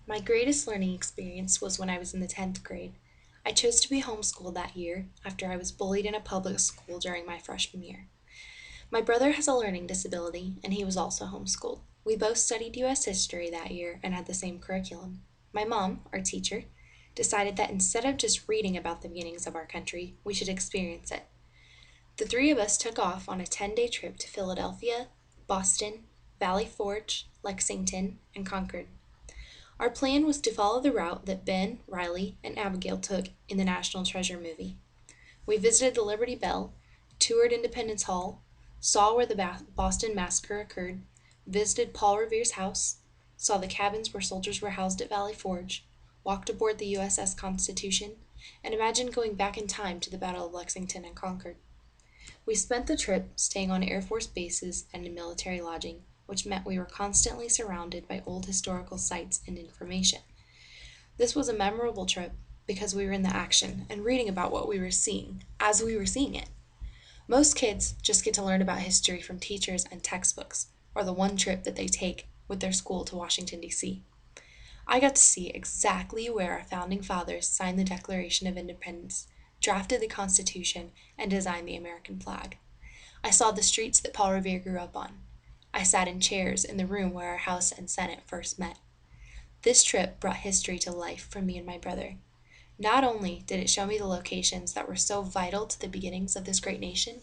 My greatest learning experience was when I was in the 10th grade. I chose to be homeschooled that year after I was bullied in a public school during my freshman year. My brother has a learning disability, and he was also homeschooled. We both studied U.S. history that year and had the same curriculum. My mom, our teacher, decided that instead of just reading about the beginnings of our country, we should experience it. The three of us took off on a 10-day trip to Philadelphia, Boston, Valley Forge, Lexington, and Concord. Our plan was to follow the route that Ben, Riley, and Abigail took in the National Treasure movie. We visited the Liberty Bell, toured Independence Hall, saw where the Boston Massacre occurred, visited Paul Revere's house, saw the cabins where soldiers were housed at Valley Forge, walked aboard the USS Constitution, and imagined going back in time to the Battle of Lexington and Concord. We spent the trip staying on Air Force bases and in military lodging, which meant we were constantly surrounded by old historical sites and information. This was a memorable trip because we were in the action and reading about what we were seeing as we were seeing it. Most kids just get to learn about history from teachers and textbooks, or the one trip that they take with their school to Washington, D.C. I got to see exactly where our founding fathers signed the Declaration of Independence, drafted the Constitution, and designed the American flag. I saw the streets that Paul Revere grew up on. I sat in chairs in the room where our House and Senate first met. This trip brought history to life for me and my brother. Not only did it show me the locations that were so vital to the beginnings of this great nation,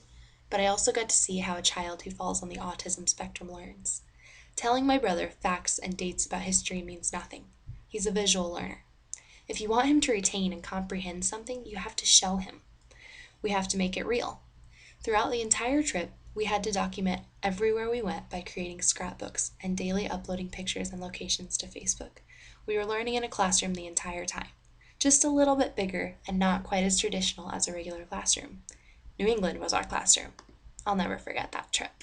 but I also got to see how a child who falls on the autism spectrum learns. Telling my brother facts and dates about history means nothing. He's a visual learner. If you want him to retain and comprehend something, you have to show him. We have to make it real. Throughout the entire trip, we had to document everywhere we went by creating scrapbooks and daily uploading pictures and locations to Facebook. We were learning in a classroom the entire time, just a little bit bigger and not quite as traditional as a regular classroom. New England was our classroom. I'll never forget that trip.